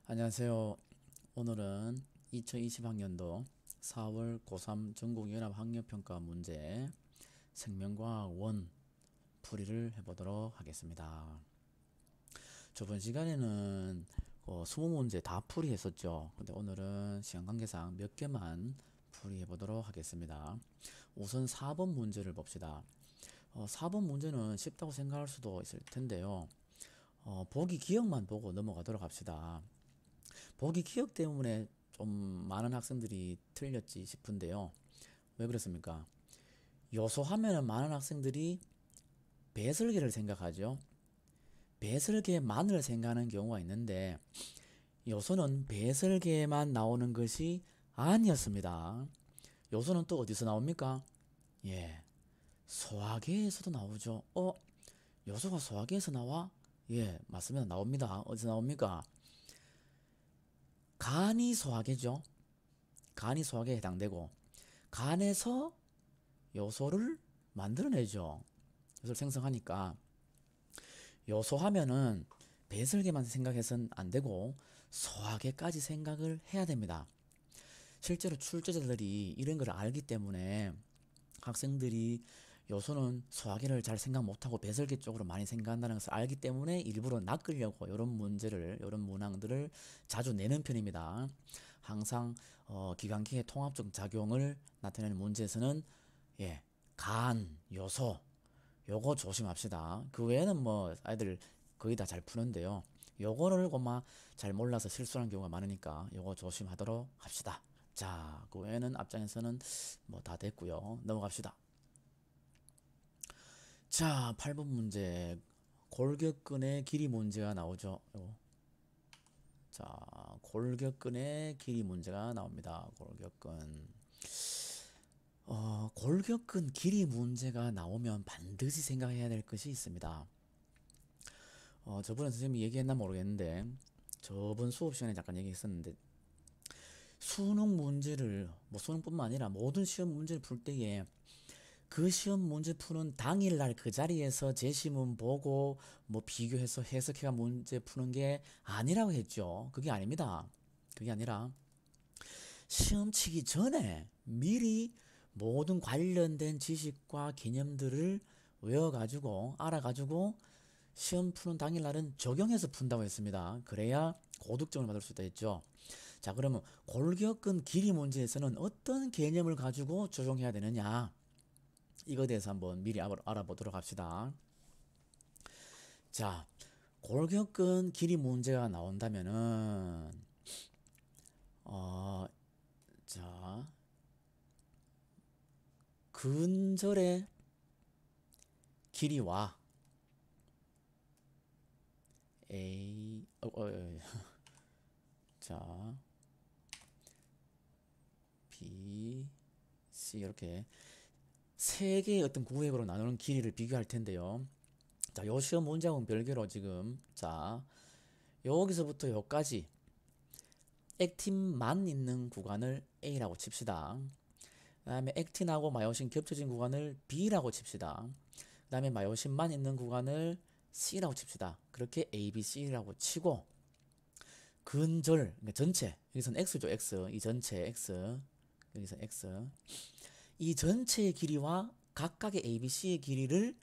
안녕하세요. 오늘은 2020학년도 4월 고3 전국연합학력평가 문제 생명과학 원 풀이를 해보도록 하겠습니다. 저번 시간에는 20문제 다 풀이했었죠. 근데 오늘은 시간 관계상 몇 개만 풀이해보도록 하겠습니다. 우선 4번 문제를 봅시다. 4번 문제는 쉽다고 생각할 수도 있을 텐데요. 보기 기억만 보고 넘어가도록 합시다. 보기 기억 때문에 좀 많은 학생들이 틀렸지 싶은데요. 왜 그렇습니까? 요소 하면은 많은 학생들이 배설계를 생각하죠. 배설계만을 생각하는 경우가 있는데 요소는 배설계만 나오는 것이 아니었습니다. 요소는 또 어디서 나옵니까? 예, 소화계에서도 나오죠. 요소가 소화계에서 나와? 예, 맞습니다. 나옵니다. 어디서 나옵니까? 간이 소화계죠. 간이 소화계에 해당되고 간에서 요소를 만들어내죠. 요소를 생성하니까 요소 하면은 배설계만 생각해서는 안 되고 소화계까지 생각을 해야 됩니다. 실제로 출제자들이 이런 걸 알기 때문에 학생들이 요소는 소화계를 잘 생각 못하고 배설계 쪽으로 많이 생각한다는 것을 알기 때문에 일부러 낚으려고 이런 문제를, 이런 문항들을 자주 내는 편입니다. 항상 기관기의 통합적 작용을 나타내는 문제에서는 예, 간, 요소 요거 조심합시다. 그 외에는 뭐 아이들 거의 다 잘 푸는데요. 요거를 고마 잘 몰라서 실수하는 경우가 많으니까 요거 조심하도록 합시다. 자, 그 외에는 앞장에서는 뭐 다 됐고요. 넘어갑시다. 자, 8번 문제. 골격근의 길이 문제가 나오죠. 자, 골격근의 길이 문제가 나옵니다. 골격근. 골격근 길이 문제가 나오면 반드시 생각해야 될 것이 있습니다. 저번에 선생님이 얘기했나 모르겠는데, 저번 수업 시간에 잠깐 얘기했었는데, 수능 문제를, 뭐 수능뿐만 아니라 모든 시험 문제를 풀 때에 그 시험 문제 푸는 당일날 그 자리에서 제시문 보고 뭐 비교해서 해석해가 문제 푸는 게 아니라고 했죠. 그게 아닙니다. 그게 아니라 시험 치기 전에 미리 모든 관련된 지식과 개념들을 외워가지고 알아가지고 시험 푸는 당일날은 적용해서 푼다고 했습니다. 그래야 고득점을 받을 수 있다 했죠. 자, 그러면 골격근 길이 문제에서는 어떤 개념을 가지고 적용해야 되느냐? 이거에 대해서 한번 미리 알아보도록 합시다. 자, 골격근 길이 문제가 나온다면은 어, 자, 근절의 길이와 A 자, B, C 이렇게 세 개의 어떤 구획으로 나누는 길이를 비교할 텐데요. 자, 요 시험 문제하고는 별개로 지금 자, 여기서부터 여기까지 액틴만 있는 구간을 A라고 칩시다. 그 다음에 액틴하고 마요신 겹쳐진 구간을 B라고 칩시다. 그 다음에 마요신만 있는 구간을 C라고 칩시다. 그렇게 A, B, C라고 치고 근절, 그러니까 전체, 여기서는 X죠, X. 이 전체 X, 여기서 X. 이 전체의 길이와 각각의 A, B, C의 길이를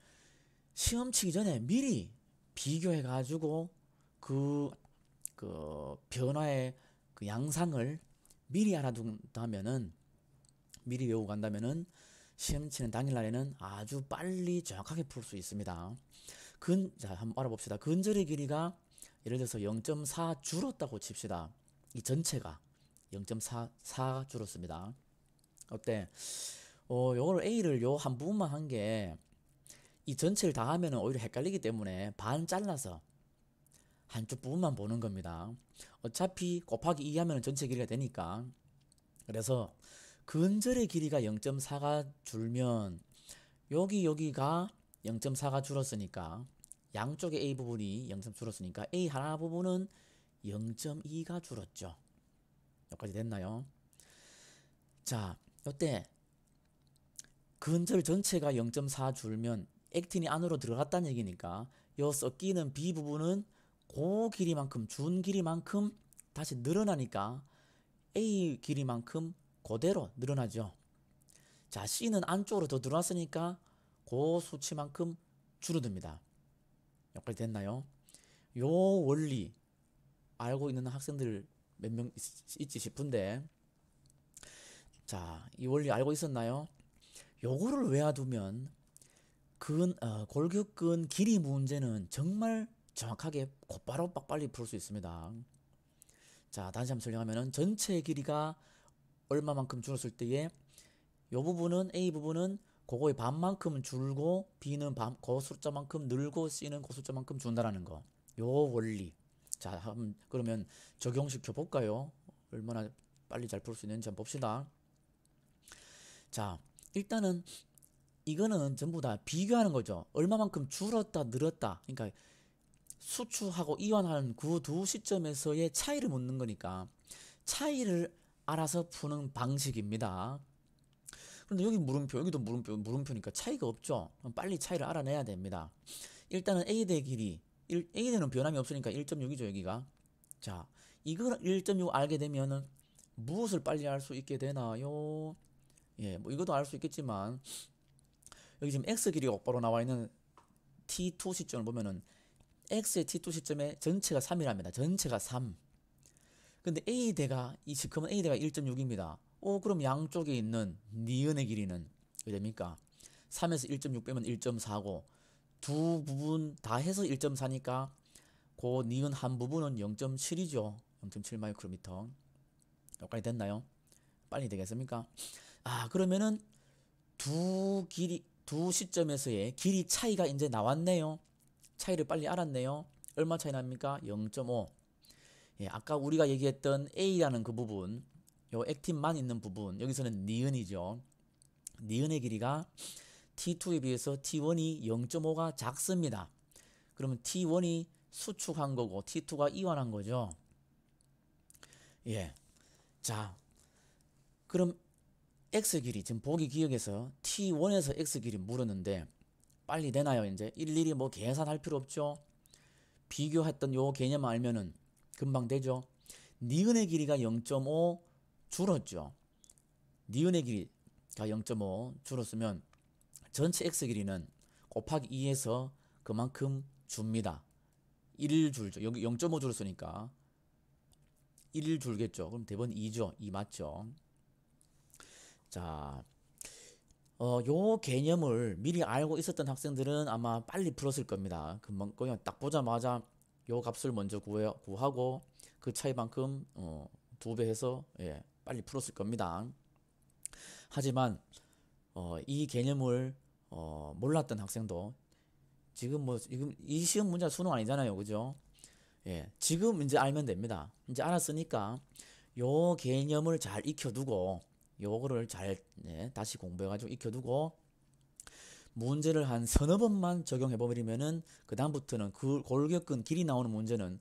시험 치기 전에 미리 비교해가지고 그, 그 변화의 그 양상을 미리 알아둔다면은 미리 외우고 간다면은 시험 치는 당일날에는 아주 빨리 정확하게 풀 수 있습니다. 자, 한번 알아봅시다. 근절의 길이가 예를 들어서 0.4 줄었다고 칩시다. 이 전체가 0.4 줄었습니다. 어때? 요걸 A를 요 한 부분만 한 게 이 전체를 다 하면은 오히려 헷갈리기 때문에 반 잘라서 한쪽 부분만 보는 겁니다. 어차피 곱하기 2 하면 전체 길이가 되니까. 그래서 근절의 길이가 0.4가 줄면 여기가 0.4가 줄었으니까 양쪽의 A 부분이 0.4 줄었으니까 A 하나 부분은 0.2가 줄었죠. 여기까지 됐나요? 자, 이때 근절 전체가 0.4 줄면 액틴이 안으로 들어갔다는 얘기니까 요 섞이는 B 부분은 그 길이만큼 준 길이만큼 다시 늘어나니까 A 길이만큼 그대로 늘어나죠. 자, C는 안쪽으로 더 들어왔으니까 그 수치만큼 줄어듭니다. 여기까지 됐나요? 요 원리 알고 있는 학생들 몇 명 있지 싶은데, 자, 이 원리 알고 있었나요? 요거를 외워두면 골격근 길이 문제는 정말 정확하게 곧바로 빨리 풀 수 있습니다. 자, 다시 한번 설명하면은 전체 길이가 얼마만큼 줄었을 때에 요 부분은 A 부분은 그거의 반만큼 줄고 B는 그 숫자만큼 늘고 C는 그 숫자만큼 준다라는 거. 요 원리. 자, 그러면 적용시켜 볼까요? 얼마나 빨리 잘 풀 수 있는지 한번 봅시다. 자, 일단은 이거는 전부 다 비교하는 거죠. 얼마만큼 줄었다 늘었다. 그러니까 수축하고 이완하는 그 두 시점에서의 차이를 묻는 거니까 차이를 알아서 푸는 방식입니다. 그런데 여기 물음표, 여기도 물음표니까 차이가 없죠. 그럼 빨리 차이를 알아내야 됩니다. 일단은 A대 길이, A대는 변함이 없으니까 1.6이죠, 여기가. 자, 이걸 1.6 알게 되면은 무엇을 빨리 알 수 있게 되나요? 예, 뭐 이것도 알 수 있겠지만 여기 지금 X 길이가 곧바로 나와 있는 T2 시점을 보면은 X의 T2 시점에 전체가 3이랍니다. 전체가 3. 근데 A대가 이 시커먼 A대가 1.6입니다. 그럼 양쪽에 있는 니은의 길이는 어떻게 됩니까? 3에서 1.6 빼면 1.4고 두 부분 다 해서 1.4니까 그 니은 한 부분은 0.7이죠. 0.7 마이크로미터. 여기까지 됐나요? 빨리 되겠습니까? 그러면은 두 시점에서의 길이 차이가 이제 나왔네요. 차이를 빨리 알았네요. 얼마 차이 납니까? 0.5. 예, 아까 우리가 얘기했던 A라는 그 부분, 요 액틴만 있는 부분, 여기서는 니은이죠. 니은의 길이가 T2에 비해서 T1이 0.5가 작습니다. 그러면 T1이 수축한 거고 T2가 이완한 거죠. 예. 자, 그럼 X 길이, 지금 보기 기억에서 T1에서 X 길이 물었는데 빨리 되나요? 이제 일일이 뭐 계산할 필요 없죠. 비교했던 요 개념 알면은 금방 되죠. 니은의 길이가 0.5 줄었죠. 니은의 길이가 0.5 줄었으면 전체 X 길이는 곱하기 2에서 그만큼 줍니다. 1 줄죠. 여기 0.5 줄었으니까 1 줄겠죠. 그럼 대번 2죠. 2 맞죠. 자, 요 개념을 미리 알고 있었던 학생들은 아마 빨리 풀었을 겁니다. 금방 그냥 딱 보자마자 요 값을 먼저 구하고 그 차이만큼 2배 해서 빨리 풀었을 겁니다. 하지만 이 개념을 몰랐던 학생도 지금 이 시험 문제 수능 아니잖아요, 그죠? 예, 지금 이제 알면 됩니다. 이제 알았으니까 요 개념을 잘 익혀두고 요거를 잘 다시 공부해가지고 익혀두고 문제를 한 서너 번만 적용해버리면은 그 다음부터는 그 골격근 길이 나오는 문제는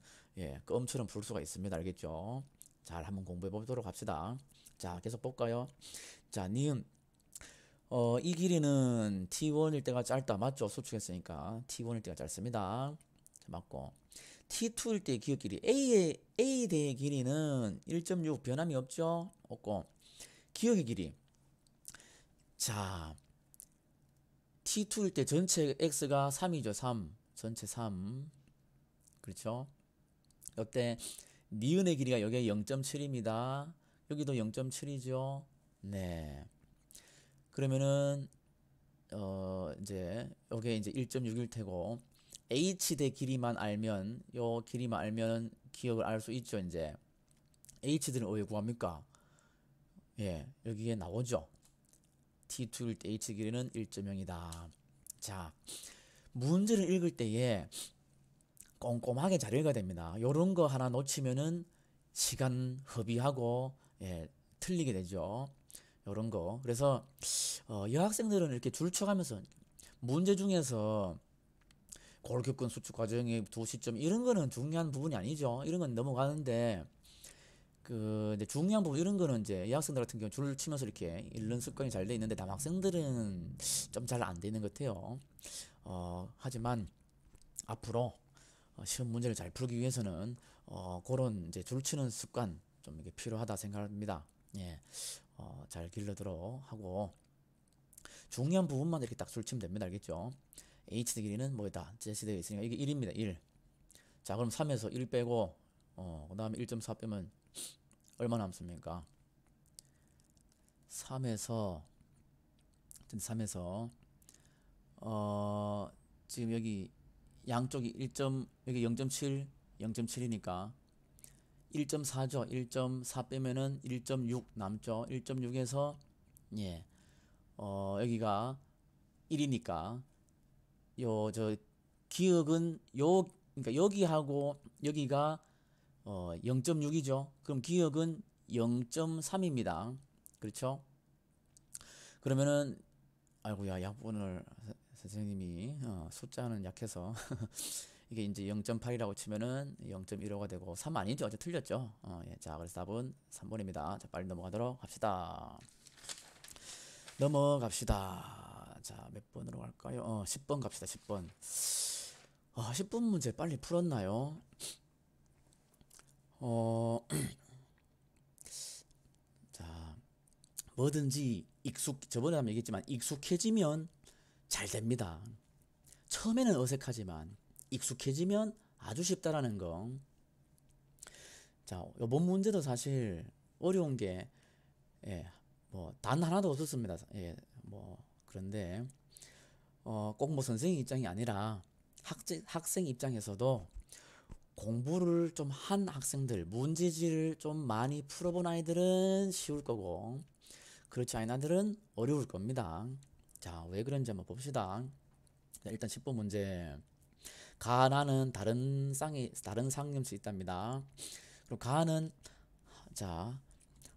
껌처럼 풀 수가 있습니다. 알겠죠? 잘 한번 공부해보도록 합시다. 자, 계속 볼까요? 자, 니은 이 길이는 T1일 때가 짧다. 맞죠? 수축했으니까 T1일 때가 짧습니다. 자, 맞고 T2일 때 기억 길이 A 대의 길이는 1.6 변함이 없죠? 없고 기억의 길이 자 T2일 때 전체 X가 3이죠. 3 전체 3 그렇죠? 이때 니은의 길이가 여기에 0.7입니다. 여기도 0.7이죠. 네. 그러면은 이제 여기에 이제 1.6일 테고 H대 길이만 알면 요 길이만 알면 기억을 알 수 있죠. 이제 H들은 왜 구합니까? 예, 여기에 나오죠. T2일 때 H 길이는 1.0이다. 자, 문제를 읽을 때에 꼼꼼하게 잘 읽어야 됩니다. 요런 거 하나 놓치면은 시간 허비하고 틀리게 되죠. 요런 거. 그래서 여학생들은 이렇게 줄쳐가면서 문제 중에서 골격근 수축 과정의 두 시점 이런 거는 중요한 부분이 아니죠. 이런 건 넘어가는데 이제 중요한 부분 이런 거는 이제 여학생들 같은 경우 줄 치면서 이렇게 읽는 습관이 잘 돼 있는데 남학생들은 좀 잘 안 돼 있는 것 같아요. 하지만 앞으로 시험 문제를 잘 풀기 위해서는 그런 이제 줄치는 습관 좀 이게 필요하다 생각합니다. 예, 잘 길러도록 하고 중요한 부분만 이렇게 딱 줄치면 됩니다. 알겠죠? h 길이는 뭐다? 제시되어 있으니까 이게 1입니다. 1. 자, 그럼 3에서 1 빼고 그 다음에 1.4 빼면 얼마 남습니까? 3에서 지금 여기 양쪽이 1. 여기 0.7 0.7이니까 1.4죠. 1.4 빼면은 1.6 남죠. 1.6에서 예, 여기가 1이니까 요 저 기억은 그러니까 여기하고 여기가 0.6이죠. 그럼 기억은 0.3입니다. 그렇죠? 그러면은 아이고야 약분을 선생님이 숫자는 약해서 이게 이제 0.8이라고 치면은 0.15가 되고 3 아니죠? 어제 틀렸죠? 예. 자, 그래서 답은 3번입니다. 자, 빨리 넘어가도록 합시다. 자, 몇 번으로 갈까요? 10번 갑시다. 10번. 10번 문제 빨리 풀었나요? 자, 뭐든지 저번에 한번 얘기했지만 익숙해지면 잘 됩니다. 처음에는 어색하지만 익숙해지면 아주 쉽다라는 거. 자, 이번 문제도 사실 어려운 게 예, 뭐 단 하나도 없었습니다. 예, 뭐 그런데 꼭 뭐 선생님 입장이 아니라 학생 입장에서도 공부를 좀 한 학생들, 문제지를 좀 많이 풀어본 아이들은 쉬울 거고 그렇지 않은 아이들은 어려울 겁니다. 자, 왜 그런지 한번 봅시다. 자, 일단 10번 문제. 가나는 다른 쌍염수 있답니다. 그럼 가는 자,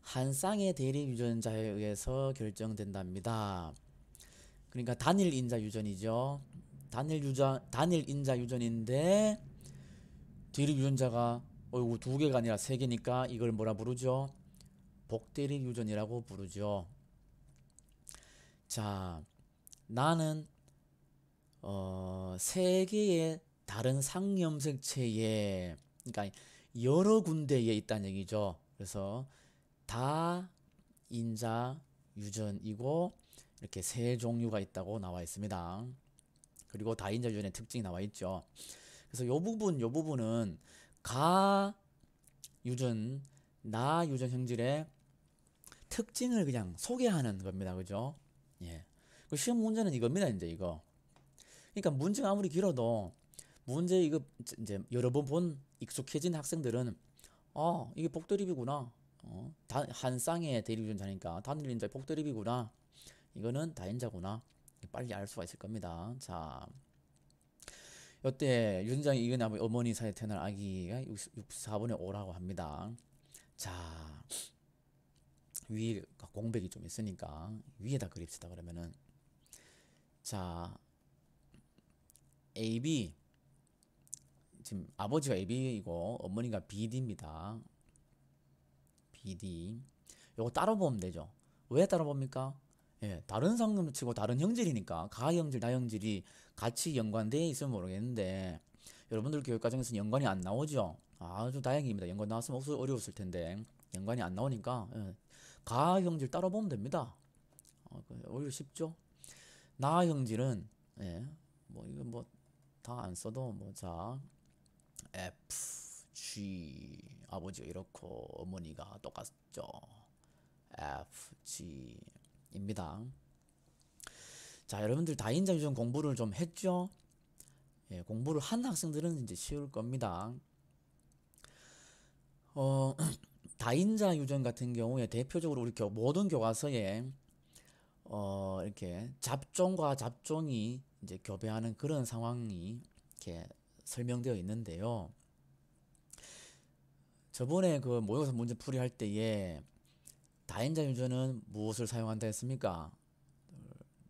한 쌍의 대립 유전자에 의해서 결정된답니다. 그러니까 단일 인자 유전이죠. 단일 인자 유전인데 대립 유전자가 두 개가 아니라 세 개니까 이걸 뭐라 부르죠? 복대립 유전이라고 부르죠. 자, 나는 세 개의 다른 상염색체에 그러니까 여러 군데에 있다는 얘기죠. 그래서 다인자 유전이고 이렇게 세 종류가 있다고 나와 있습니다. 그리고 다인자 유전의 특징이 나와 있죠. 그래서 요 부분은 가 유전, 나 유전 형질의 특징을 그냥 소개하는 겁니다. 그죠? 예. 그 시험 문제는 이겁니다. 이제 이거. 그러니까 문제가 아무리 길어도 문제 이거 이제 여러 번 본 익숙해진 학생들은 이게 복대립이구나. 한 쌍의 대립유전자니까 단일 인자의 복대립이구나. 이거는 다인자구나. 빨리 알 수가 있을 겁니다. 자, 이때 유전장이 이겨나면 어머니 사이에 태어날 아기가 64분의 5라고 합니다. 자, 위에 공백이 좀 있으니까 위에다 그립시다. 그러면은 자, AB 지금 아버지가 AB이고 어머니가 BD입니다. BD. 요거 따로 보면 되죠. 왜 따로 봅니까? 예, 다른 상금치고 다른 형질이니까 가형질, 나형질이 같이 연관되어 있으면 모르겠는데 여러분들 교육 과정에서는 연관이 안 나오죠. 아주 다행입니다. 연관 나왔으면 어려웠을 텐데 연관이 안 나오니까 가형질 따로 보면 됩니다. 오히려 쉽죠. 나형질은 예, 뭐 이거 뭐 다 안 써도 자 F, G 아버지가 이렇고 어머니가 똑같죠. F, G입니다. 자, 여러분들 다인자 유전 공부를 좀 했죠? 예, 공부를 한 학생들은 이제 쉬울 겁니다. 다인자 유전 같은 경우에 대표적으로 우리 모든 교과서에 이렇게 잡종과 잡종이 이제 교배하는 그런 상황이 이렇게 설명되어 있는데요. 저번에 그 모의고사 문제 풀이 할 때에 다인자 유전은 무엇을 사용한다 했습니까?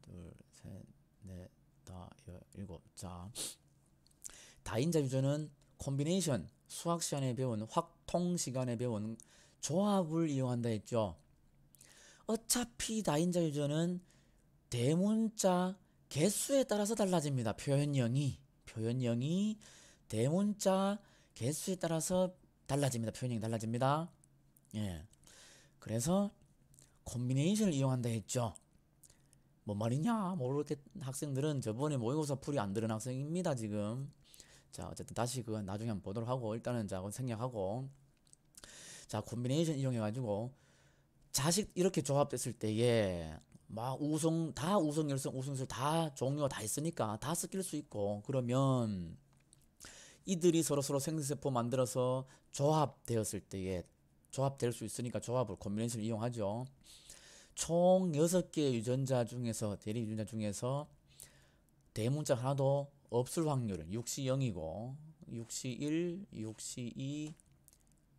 둘, 셋, 넷, 다, 일곱. 자, 다인자 유전은 콤비네이션, 수학 시간에 배운 확통 시간에 배운 조합을 이용한다 했죠. 어차피 다인자 유전은 대문자 개수에 따라서 달라집니다. 표현형이 대문자 개수에 따라서 달라집니다. 표현형이 달라집니다. 예. 그래서 콤비네이션을 이용한다 했죠. 뭔 말이냐 모르겠 학생들은 저번에 모의고사 풀이 안 들은 학생입니다 지금. 자 어쨌든 다시 그건 나중에 한번 보도록 하고 일단은 자 그건 생략하고, 자 콤비네이션 이용해 가지고 자식 이렇게 조합됐을 때에 막 우성 다 우성열성 우성술 다 종류 다 있으니까 다 섞일 수 있고, 그러면 이들이 서로 생세포 만들어서 조합되었을 때에 조합될 수 있으니까 조합을 콤비네이션을 이용하죠. 총 6개의 유전자 중에서 대리 유전자 중에서 대문자 하나도 없을 확률은 6시 0이고 6시 1, 6시 2,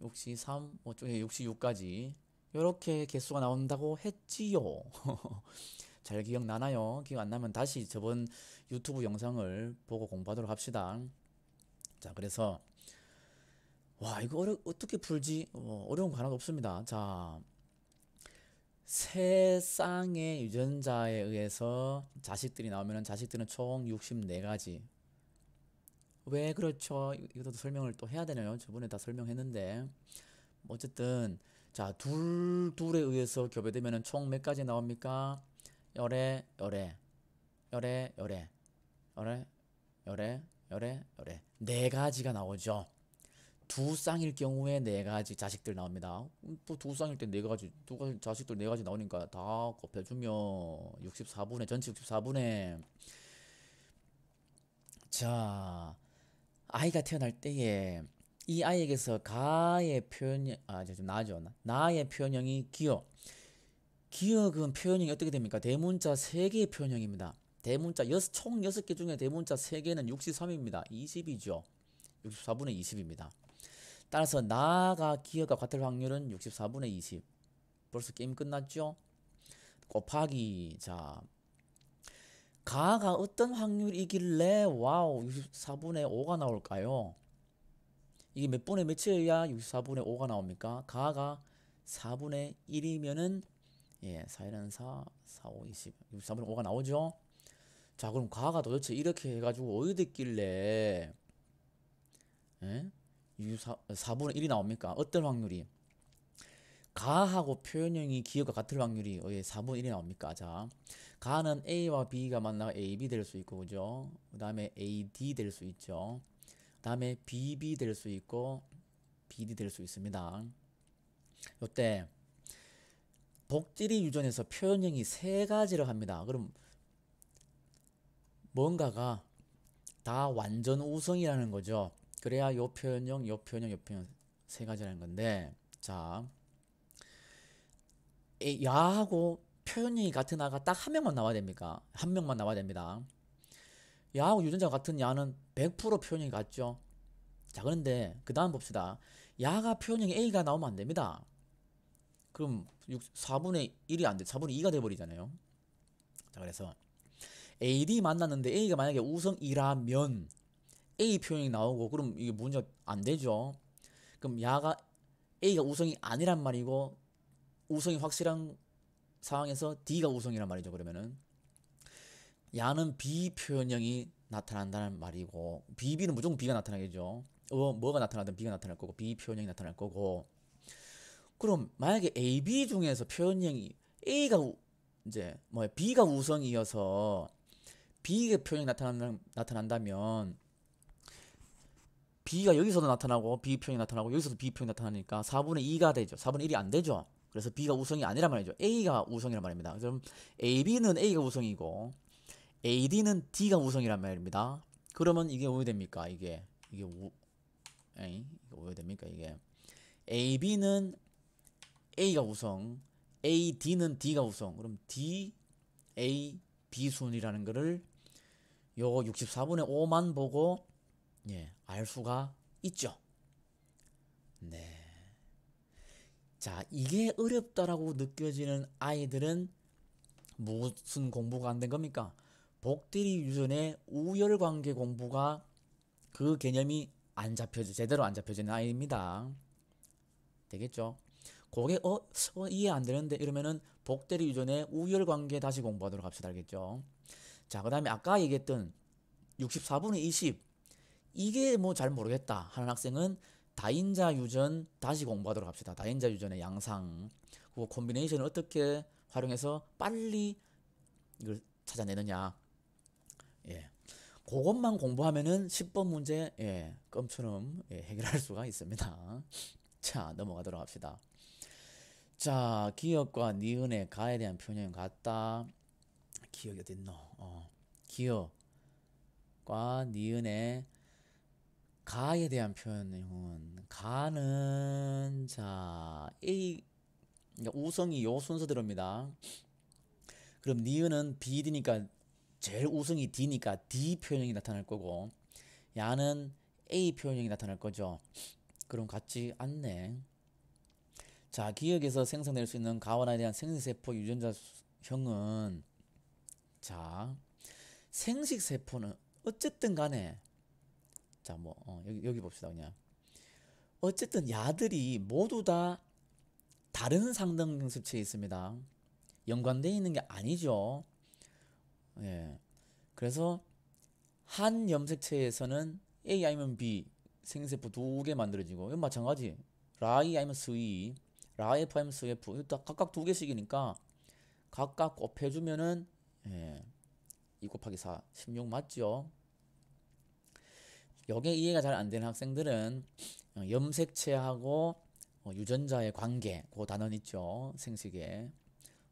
6시 3, 6시 6까지 이렇게 개수가 나온다고 했지요. 잘 기억나나요? 기억 안 나면 다시 저번 유튜브 영상을 보고 공부하도록 합시다. 자, 그래서 와 이거 어떻게 풀지? 어려운 거 하나도 없습니다. 자, 세쌍의 유전자에 의해서 자식들이 나오면 자식들은 총 64가지. 왜 그렇죠? 이것도 설명을 또 해야 되나요? 저번에 다 설명했는데 어쨌든 자 둘에 의해서 교배되면 총 몇 가지 나옵니까? 열에 네 가지가 나오죠. 두 쌍일 경우에 네 가지 자식들 나옵니다. 또 두 쌍일 때 네 가지, 두 가지 자식들 네 가지 나오니까 다 곱해주면 64분의 전체 64분의, 자 아이가 태어날 때에 이 아이에게서 가의 표현, 이제 좀 나아져. 나의 표현형이 기억. 기억은 표현형이 어떻게 됩니까? 대문자 3개의 표현형입니다. 대문자 총 6개 중에 대문자 3개는 63입니다. 20이죠. 64분의 20입니다. 따라서 나가 기억과 같을 확률은 64분의 20. 벌써 게임 끝났죠? 곱하기, 자 가가 어떤 확률이길래 와우 64분의 5가 나올까요? 이게 몇 분의 몇이어야 64분의 5가 나옵니까? 가가 4분의 1이면은 예, 4는 4, 4, 5, 20, 64분의 5가 나오죠? 자, 그럼 가가 도대체 이렇게 해가지고 어디 됐길래 예? 4분의 1이 나옵니까? 어떤 확률이? 가하고 표현형이 기억과 같을 확률이 4분의 1이 나옵니까? 자, 가는 A와 B가 만나 AB 될 수 있고, 그죠? 그 다음에 AD 될 수 있죠. 그 다음에 BB 될 수 있고, BD 될 수 있습니다. 이때 복질이 유전에서 표현형이 3가지를 합니다. 그럼 뭔가가 다 완전 우성이라는 거죠. 그래야 요 표현형, 요 표현형, 요 표현형 3가지라는 건데, 자, 야하고 표현형이 같은 아가 딱 한 명만 나와야 됩니까? 한 명만 나와야 됩니다. 야하고 유전자가 같은 야는 100% 표현형이 같죠. 자, 그런데 그 다음 봅시다. 야가 표현형이 A가 나오면 안 됩니다. 그럼 4분의 1이 안 돼. 4분의 2가 돼버리잖아요. 자, 그래서 AD 만났는데 A가 만약에 우성이라면 A 표현이 나오고, 그럼 이게 문제가 안 되죠. 그럼 야가 A가 우성이 아니란 말이고 우성이 확실한 상황에서 D가 우성이란 말이죠. 그러면은 야는 B 표현형이 나타난다는 말이고, BB는 무조건 B가 나타나겠죠. 뭐가 나타나든 B가 나타날 거고 B 표현형이 나타날 거고. 그럼 만약에 AB 중에서 표현형이 A가 이제 B가 우성이어서 B의 표현이 나타난다면 B가 여기서도 나타나고 B 표현이 나타나고 여기서도 B 표현이 나타나니까 4분의 2가 되죠. 4분의 1이 안 되죠. 그래서 B가 우성이 아니란 말이죠. A가 우성이란 말입니다. 그럼 AB는 A가 우성이고 AD는 D가 우성이란 말입니다. 그러면 이게 왜 됩니까? 이게 왜 됩니까? 이게 AB는 A가 우성, AD는 D가 우성. 그럼 D, A, B 순이라는 거를 요거 64분의 5만 보고 알 수가 있죠. 네. 자, 이게 어렵다라고 느껴지는 아이들은 무슨 공부가 안 된 겁니까? 복대리 유전의 우열관계 공부가 그 개념이 제대로 안 잡혀지는 아이입니다. 되겠죠? 그게 이해 안 되는데 이러면은 복대리 유전의 우열관계 다시 공부하도록 합시다. 알겠죠? 자, 그 다음에 아까 얘기했던 64분의 20 이게 뭐 잘 모르겠다 하는 학생은 다인자 유전 다시 공부하도록 합시다. 다인자 유전의 양상, 그리고 콤비네이션을 어떻게 활용해서 빨리 이걸 찾아내느냐. 예. 그것만 공부하면은 10번 문제 껌처럼 해결할 수가 있습니다. 자, 넘어가도록 합시다. 자, 기역과 니은의 가에 대한 표현 같다. 기역이 어딨노? 기역과 니은의 가에 대한 표현은 가는 자 A 우성이 요 순서대로입니다. 그럼 니은은 BD니까 제일 우성이 D니까 D 표현이 나타날 거고 야는 A 표현이 나타날 거죠. 그럼 같지 않네. 자, 기역에서 생성될 수 있는 가원에 대한 생식세포 유전자형은 자, 생식세포는 어쨌든 간에 자, 뭐 여기 봅시다. 그냥 어쨌든 야들이 모두 다 다른 상등경습체에 있습니다. 연관되어 있는 게 아니죠. 예. 그래서 한 염색체에서는 A 아니면 B 생식세포 두 개 만들어지고 이건 마찬가지. 라이 아니면 스이, 라F 아니면 스F 이거 각각 두 개씩이니까 각각 곱해주면은 2 곱하기 4 16 맞죠? 여기에 이해가 잘 안 되는 학생들은 염색체하고 유전자의 관계 그 단원 있죠. 생식에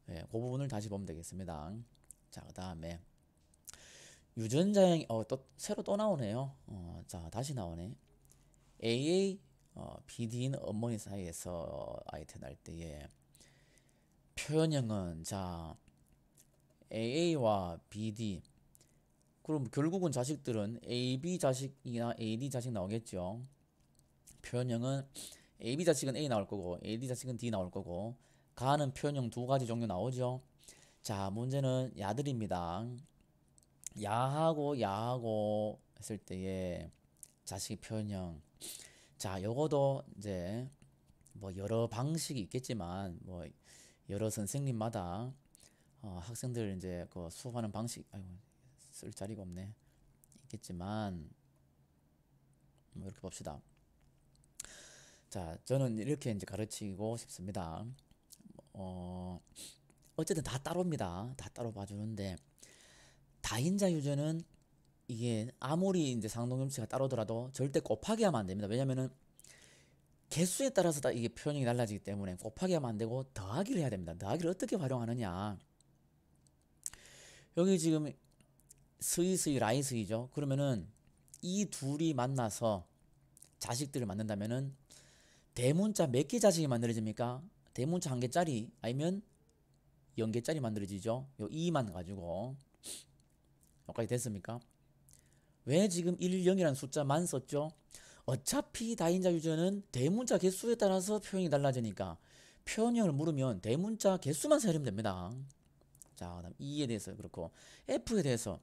그 부분을 다시 보면 되겠습니다. 자, 그 다음에 유전자형 또 새로 또 나오네요. 자, 다시 나오네. AA BD인 어머니 사이에서 아이 태어날 때에 표현형은 자 AA와 BD 그럼 결국은 자식들은 AB 자식이나 AD 자식 나오겠죠. 표현형은 AB 자식은 A 나올 거고 AD 자식은 D 나올 거고 가는 표현형 두 가지 종류 나오죠. 자, 문제는 야들입니다. 야하고 했을 때의 자식 표현형. 자, 요거도 이제 뭐 여러 방식이 있겠지만 뭐 여러 선생님마다 학생들 이제 그 수업하는 방식 아이고 쓸 자리가 없네 있겠지만 뭐 이렇게 봅시다. 자, 저는 이렇게 이제 가르치고 싶습니다. 어쨌든 다 따로입니다. 다 따로 봐주는데 다인자 유전은 이게 아무리 이제 상동염치가 따로더라도 절대 곱하기 하면 안 됩니다. 왜냐면은 개수에 따라서 다 이게 표현이 달라지기 때문에 곱하기 하면 안 되고 더하기를 해야 됩니다. 더하기를 어떻게 활용하느냐. 여기 지금 스이 라이스이죠. 그러면은 이 둘이 만나서 자식들을 만든다면은 대문자 몇 개 자식이 만들어집니까? 대문자 한 개짜리 아니면 0개짜리 만들어지죠. 요 2만 가지고 여기까지 됐습니까? 왜 지금 1, 0이라는 숫자만 썼죠? 어차피 다인자 유전은 대문자 개수에 따라서 표현이 달라지니까 표현형을 물으면 대문자 개수만 세우면 됩니다. 자, 그다음 E에 대해서 그렇고 F에 대해서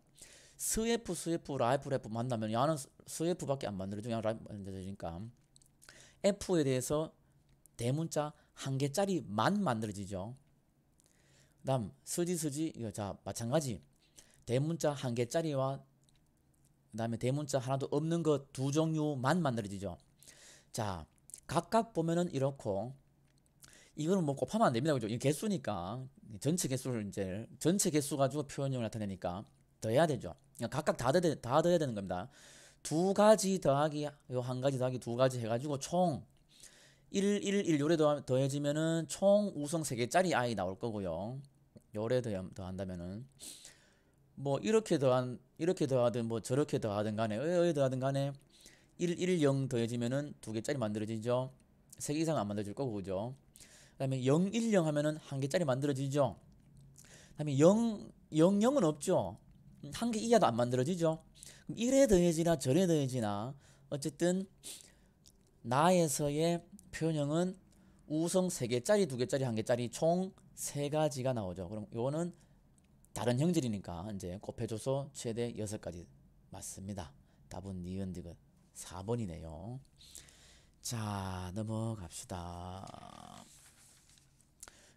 스F, 라이프 만나면 야는 스F밖에 안 만들어지고 그냥 라이프 만들어지니까 F에 대해서 대문자 한 개짜리만 만들어지죠. 그다음 스지 이거 자 마찬가지 대문자 한 개짜리와 그다음에 대문자 하나도 없는 것 두 종류만 만들어지죠. 자, 각각 보면은 이렇고 이거는 뭐 곱하면 안 됩니다. 그죠? 이 개수니까 전체 개수를 이제 전체 개수 가지고 표현형을 나타내니까 더해야 되죠. 그러니까 각각 다 더해야 되는 겁니다. 두 가지 더하기 요 한 가지 더하기 두 가지 해가지고 총 1 요래 더해지면은 총 우성 3개짜리 아이 나올 거고요. 요래 더한다면은 뭐 이렇게 더하든 뭐 저렇게 더하든 간에 더하든 간에 1 0 더해지면은 2개짜리 만들어지죠. 3개 이상 안 만들어질 거고 그죠. 그 다음에 0 1 0 하면은 1개짜리 만들어지죠. 그 다음에 0은 없죠. 1개 이하도 안 만들어지죠. 그럼 1에 더해지나 절에 더해지나 어쨌든 나에서의 표현형은 우성 3개짜리 2개짜리 1개짜리 총 3가지가 나오죠. 그럼 이거는 다른 형질이니까 이제 곱해줘서 최대 6가지 맞습니다. 답은 니은디귿 4번이네요. 자, 넘어갑시다.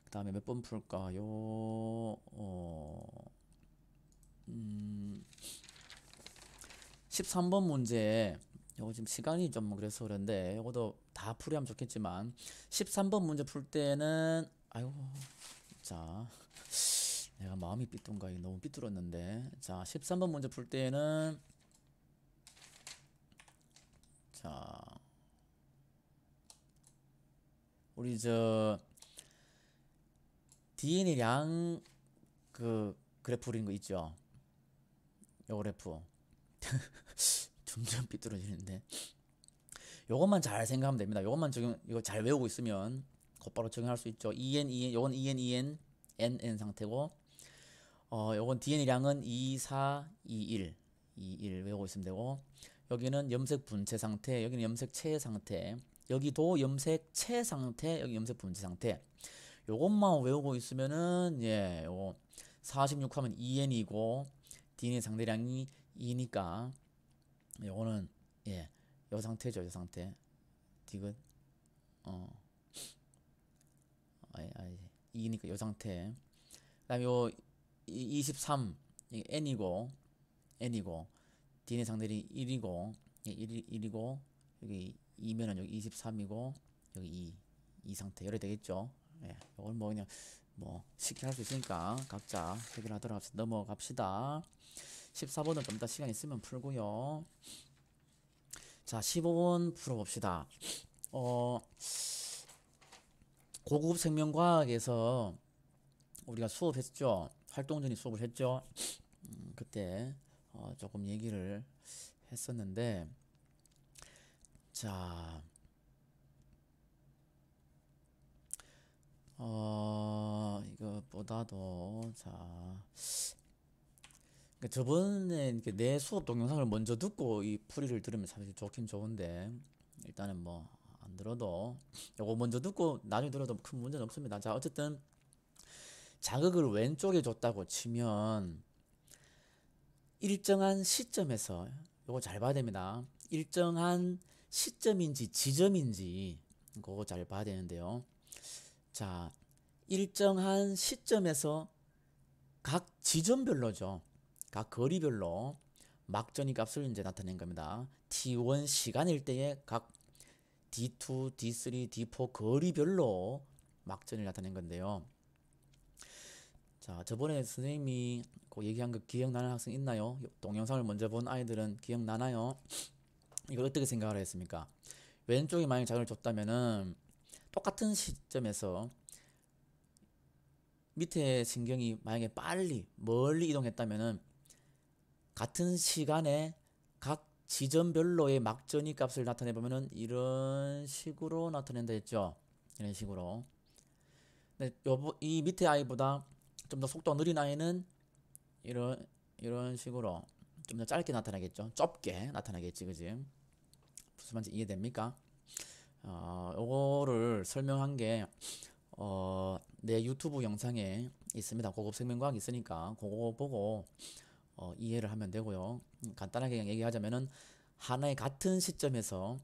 그 다음에 몇 번 풀까요? 13번 문제 요거 지금 시간이 좀 그래서 그런데 요것도 다 풀이하면 좋겠지만 13번 문제 풀 때는 아이고 자 내가 마음이 삐뚤은가 너무 삐뚤었는데 자 13번 문제 풀 때는 자 우리 저 DNA량 그 그래프 그린 거 있죠 요 그래프 점점 삐뚤어지는데 요것만 잘 생각하면 됩니다. 요것만 지금 이거 잘 외우고 있으면 곧바로 적용할 수 있죠. 요건 NN 상태고 요건 DNA량은 2, 4, 2, 1 외우고 있으면 되고 여기는 염색 분체 상태, 여기는 염색체 상태, 여기도 염색체 상태, 여기 염색 분체 상태. 요것만 외우고 있으면은 예, 요거 46 하면 2N이고 DNA 상대량이 2니까 요거는 예, 요 상태죠, 요 상태. 디귿 아니 2니까 요 상태. 그다음에 요 23 N이고 DNA 상대량이 1이고 1이고 여기 2면은 여기 23이고 여기 2 상태 이래 되겠죠. 예, 이걸 뭐 그냥 뭐 쉽게 할 수 있으니까 각자 해결하도록 넘어갑시다. 14번은 좀 이따 시간 있으면 풀고요. 자, 15번 풀어봅시다. 고급 생명과학에서 우리가 수업했죠. 활동전이 수업을 했죠. 그때 조금 얘기를 했었는데 자 이것보다도 자 저번에 이렇게 내 수업 동영상을 먼저 듣고 이 풀이를 들으면 사실 좋긴 좋은데 일단은 뭐 안 들어도 요거 먼저 듣고 나중에 들어도 큰 문제는 없습니다. 자 어쨌든 자극을 왼쪽에 줬다고 치면 일정한 시점에서 요거 잘 봐야 됩니다. 일정한 시점인지 지점인지 그거 잘 봐야 되는데요. 자 일정한 시점에서 각 지점별로죠. 각 거리별로 막전이 값을 이제 나타낸 겁니다. T1 시간일 때에 각 D2, D3, D4 거리별로 막전을 나타낸 건데요. 자, 저번에 선생님이 그 얘기한 거 기억나는 학생 있나요? 동영상을 먼저 본 아이들은 기억나나요? 이걸 어떻게 생각을 했습니까? 왼쪽에 만약 자극을 줬다면은 똑같은 시점에서 밑에 신경이 만약에 멀리 이동했다면은 같은 시간에 각 지점별로의 막전이 값을 나타내 보면은 이런 식으로 나타낸다 했죠. 이런 식으로. 근데 이 밑에 아이보다 좀 더 속도가 느린 아이는 이런 식으로 좀 더 짧게 나타나겠죠. 좁게 나타나겠지, 그지? 무슨 말인지 이해됩니까? 요거를 설명한 게 내 유튜브 영상에 있습니다. 고급 생명과학 있으니까 그거 보고 이해를 하면 되고요. 간단하게 그냥 얘기하자면은 하나의 같은 시점에서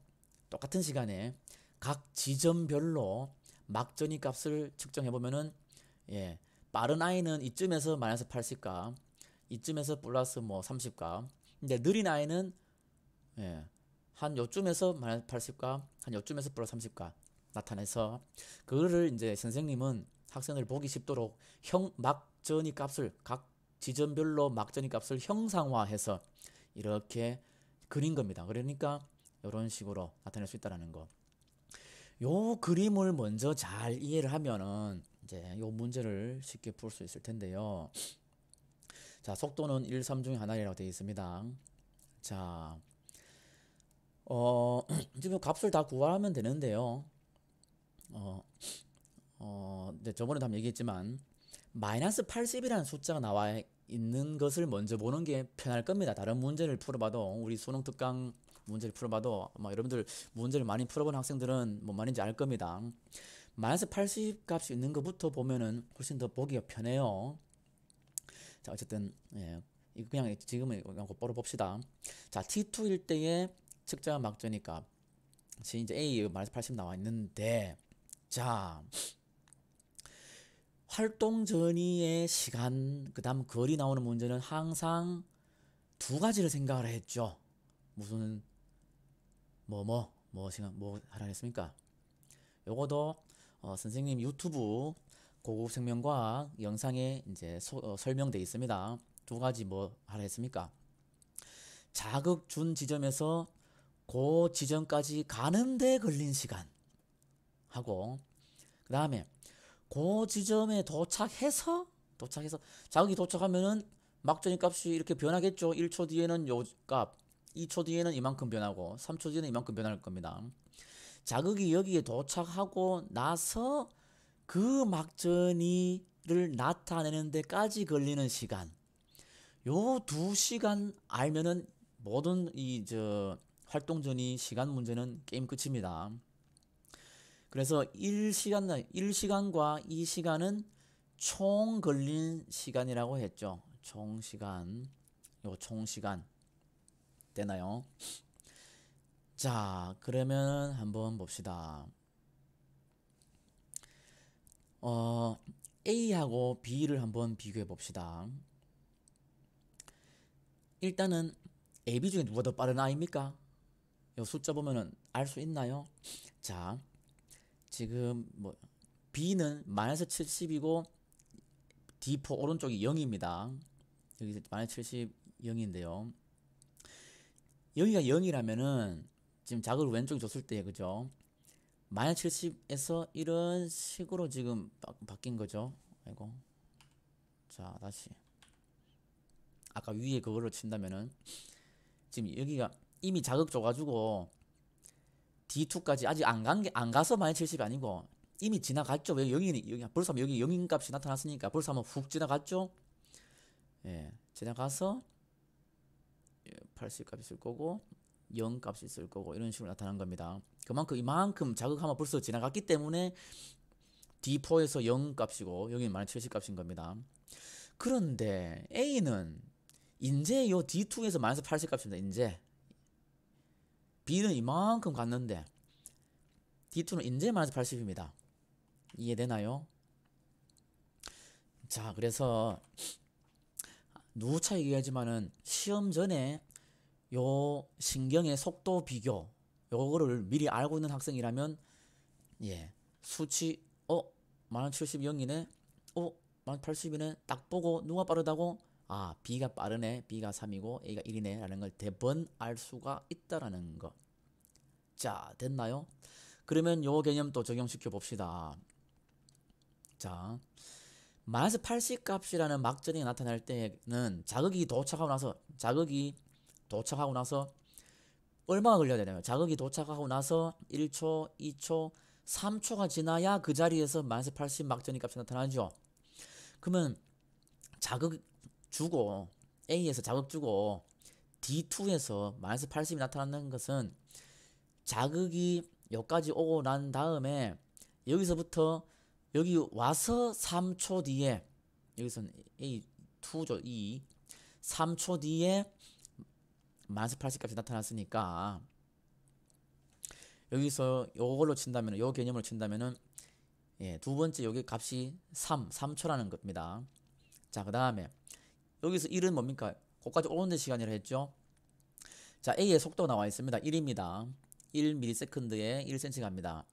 똑같은 시간에 각 지점별로 막전이 값을 측정해 보면은 예, 빠른 아이는 이쯤에서 마이너스 80값, 이쯤에서 플러스 뭐 30값. 근데 느린 아이는 예, 한 요쯤에서 마이너스 80값, 한 요쯤에서 플러스 30값 나타내서 그거를 이제 선생님은 학생들 보기 쉽도록 막전이 값을 각 지점별로 막전이 값을 형상화해서 이렇게 그린 겁니다. 그러니까 이런 식으로 나타낼 수 있다는 거. 요 그림을 먼저 잘 이해를 하면은 이제 요 문제를 쉽게 풀 수 있을 텐데요. 자, 속도는 1, 3 중에 하나라고 되어 있습니다. 자, 지금 값을 다 구하면 되는데요. 네, 저번에도 한번 얘기했지만 마이너스 80이라는 숫자가 나와 있는 것을 먼저 보는 게 편할 겁니다. 다른 문제를 풀어봐도 우리 수능 특강 문제를 풀어봐도 아마 여러분들 문제를 많이 풀어본 학생들은 뭔 말인지 알 겁니다. 마이너스 80 값이 있는 것부터 보면은 훨씬 더 보기가 편해요. 자 어쨌든 예, 이거 그냥 지금은 그냥 곧바로 봅시다. 자 T2일 때의 측정한 막전이 값 이제 A 마이너스 80 나와 있는데 자 활동 전이의 시간 그 다음 거리 나오는 문제는 항상 두 가지를 생각을 했죠. 무슨 시간 뭐 하라 했습니까? 요거도 선생님 유튜브 고급 생명과학 영상에 이제 설명돼 있습니다. 두 가지 뭐 하라 했습니까? 자극 준 지점에서 그 지점까지 가는데 걸린 시간 하고, 그 다음에 그 지점에 도착해서 자극이 도착하면은 막전이 값이 이렇게 변하겠죠. 1초 뒤에는 요 값, 2초 뒤에는 이만큼 변하고 3초 뒤에는 이만큼 변할 겁니다. 자극이 여기에 도착하고 나서 그 막전이를 나타내는 데까지 걸리는 시간, 요 두 시간 알면은 모든 이 활동전이 시간 문제는 게임 끝입니다. 그래서 1시간과 2시간은 총 걸린 시간이라고 했죠. 총시간. 되나요? 자, 그러면 한번 봅시다. A하고 B를 한번 비교해 봅시다. 일단은 A, B 중에 누가 더 빠른 아이입니까? 이 숫자 보면은 알 수 있나요? 자, 지금 뭐 B는 마이너스 70이고 D4 오른쪽이 0입니다. 여기 마이너스 70 0인데요. 여기가 0이라면은 지금 자극을 왼쪽에 줬을 때 그죠? 마이너스 70에서 이런 식으로 지금 바뀐 거죠. 아이고. 자, 다시. 아까 위에 그걸로 친다면은 지금 여기가 이미 자극 줘가지고 D2까지 아직 안 가서 마이너스 70이 아니고 이미 지나갔죠. 왜 여기 벌써 여기 0인 값이 나타났으니까 벌써 한번 훅 지나갔죠. 예, 지나가서 80 값이 있을 거고 0 값이 있을 거고 이런 식으로 나타난 겁니다. 그만큼 이만큼 자극하면 벌써 지나갔기 때문에 D4에서 0 값이고 여기는 마이너스 70 값인 겁니다. 그런데 A는 이제 요 D2에서 마이너스 80 값입니다. 이제 B는 이만큼 갔는데 D2는 이제 마이너스 80입니다. 이해되나요? 자, 그래서 누차 얘기하지만은 시험 전에 요 신경의 속도 비교 요거를 미리 알고 있는 학생이라면 수치 마이너스 70 0이네 마이너스 80이네 딱 보고 누가 빠르다고 B가 빠르네, B가 3이고 A가 1이네 라는 걸 대번 알 수가 있다라는 거. 자, 됐나요? 그러면 요 개념 또 적용시켜 봅시다. 자, 마이너스 80 값이라는 막전이 나타날 때는 자극이 도착하고 나서 얼마가 걸려야 되나요? 자극이 도착하고 나서 1초, 2초, 3초가 지나야 그 자리에서 마이너스 80 막전이 값이 나타나죠. 그러면 자극 주고 A에서 자극 주고 D2에서 마이너스 80이 나타나는 것은 자극이 여기까지 오고 난 다음에 여기서부터 여기 와서 3초 뒤에 여기서는 A2죠. 3초 뒤에 마이너스 80 값이 나타났으니까 여기서 요걸로 친다면 요 개념으로 친다면은 두 번째 여기 값이 3초라는 겁니다. 자, 그 다음에 여기서 1은 뭡니까? 거기까지 오는데 시간이라 했죠. 자, A의 속도가 나와 있습니다. 1입니다. 1ms에 1cm 갑니다.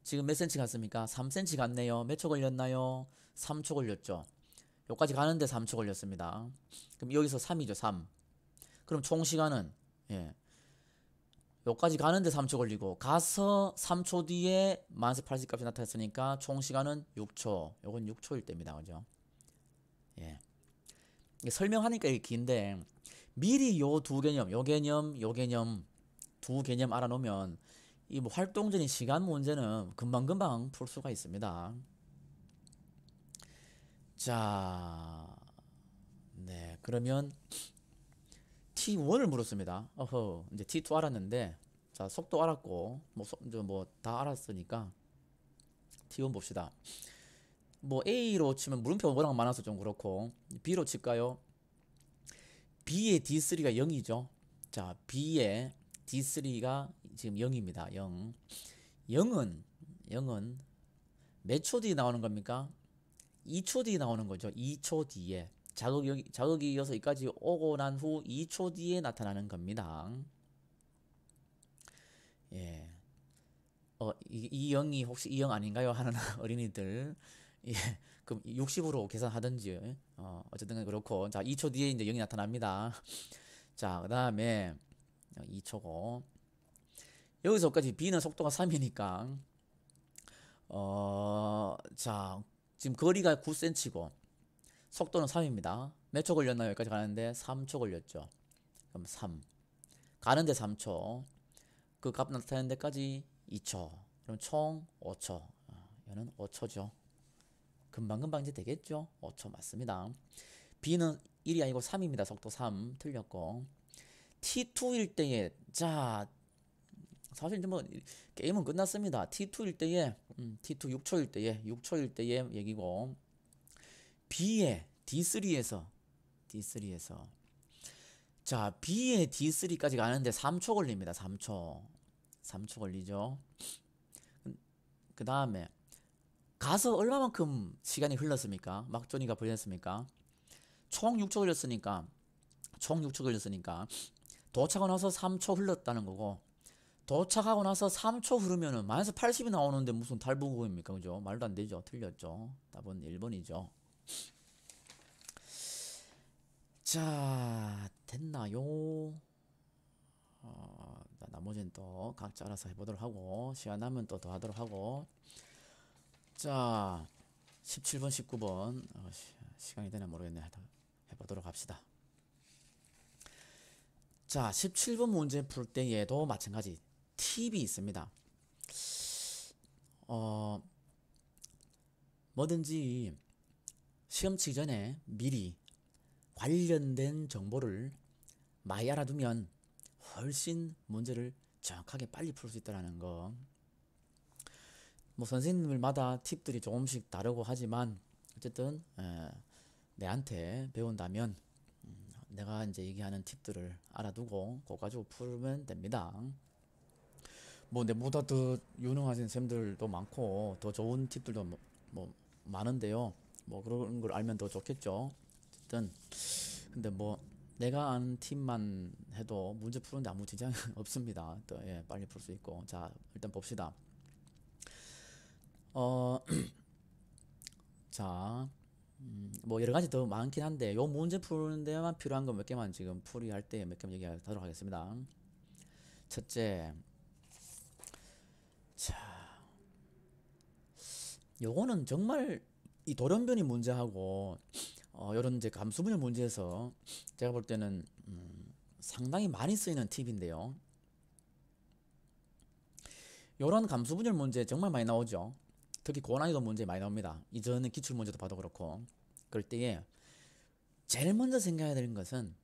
지금 몇 cm 갔습니까? 3cm 갔네요. 몇 초 걸렸나요? 3초 걸렸죠. 여기까지 가는데 3초 걸렸습니다. 그럼 여기서 3이죠. 3. 그럼 총 시간은 여기까지 가는데 3초 걸리고 가서 3초 뒤에 마이너스 80 값이 나타났으니까 총 시간은 6초. 요건 6초일 때입니다. 그죠? 설명하니까 이게 긴데 미리 요 두 개념, 요 개념 두 개념 알아놓으면 이 뭐 활동적인 시간 문제는 금방금방 풀 수가 있습니다. 자, 그러면 T1을 물었습니다. 이제 T2 알았는데, 자, 속도 알았고, 뭐 다 알았으니까 T1 봅시다. 뭐 A로 치면 물음표가 워낙 많아서 좀 그렇고, B로 칠까요? B의 D3가 0이죠. 자, B의 D3가 지금 0입니다. 0. 0은 몇 초 뒤에 나오는 겁니까? 2초 뒤에 나오는 거죠. 2초 뒤에. 자극이 이어서 여기까지 오고 난 후 2초 뒤에 나타나는 겁니다. 예. 이 0이 혹시 이 0 아닌가요? 하는 어린이들. 예. 그럼 60으로 계산하든지. 어쨌든 그렇고. 자, 2초 뒤에 이제 0이 나타납니다. 자, 그다음에 2초고. 여기서까지 b는 속도가 3이니까 자, 지금 거리가 9cm고 속도는 3입니다. 몇 초 걸렸나요? 여기까지 가는데 3초 걸렸죠. 그럼 3. 가는데 3초. 그 값 나타내는 데까지 2초. 그럼 총 5초. 얘는 5초죠. 금방금방 이제 되겠죠? 5초 맞습니다. b는 1이 아니고 3입니다. 속도 3. 틀렸고. t2일 때에, 자, 사실 이제 뭐 게임은 끝났습니다. T2일 때에 T2 6초일 때의 얘기고 B의 D3에서 자 B의 D3까지 가는데 3초 걸립니다. 3초 걸리죠. 그 다음에 가서 얼마만큼 시간이 흘렀습니까? 막존이가 걸렸습니까? 총 6초 걸렸으니까 도착하고 나서 3초 흘렀다는 거고 도착하고 나서 3초 흐르면은 마이너스 80이 나오는데 무슨 달부구입니까? 그죠? 말도 안 되죠. 틀렸죠. 답은 1번이죠. 자, 됐나요? 나머지는 또 각자 알아서 해보도록 하고 시간 나면 또 더 하도록 하고 자, 17번, 19번 시간이 되나 모르겠네. 해보도록 합시다. 자, 17번 문제 풀 때에도 마찬가지 팁이 있습니다. 뭐든지 시험 치기 전에 미리 관련된 정보를 많이 알아두면 훨씬 문제를 정확하게 빨리 풀 수 있다는 거. 뭐 선생님들마다 팁들이 조금씩 다르고 하지만 어쨌든 내한테 배운다면 내가 이제 얘기하는 팁들을 알아두고 그거 가지고 풀면 됩니다. 뭐 내보다 더 유능하신 쌤들도 많고 더 좋은 팁들도 뭐 많은데요. 뭐 그런 걸 알면 더 좋겠죠. 어쨌든 근데 뭐 내가 아는 팁만 해도 문제 푸는데 아무 지장이 없습니다. 또 빨리 풀 수 있고. 자, 일단 봅시다. 자, 뭐 여러 가지 더 많긴 한데 요 문제 푸는 데만 필요한 거 몇 개만 지금 풀이할 때 몇 개만 얘기하도록 하겠습니다. 첫째, 자, 요거는 정말 이 돌연변이 문제하고 이런 이제 감수분열 문제에서 제가 볼 때는 상당히 많이 쓰이는 팁인데요. 요런 감수분열 문제 정말 많이 나오죠. 특히 고난이도 문제 많이 나옵니다. 이전에 기출 문제도 봐도 그렇고. 그럴 때에 제일 먼저 생각해야 되는 것은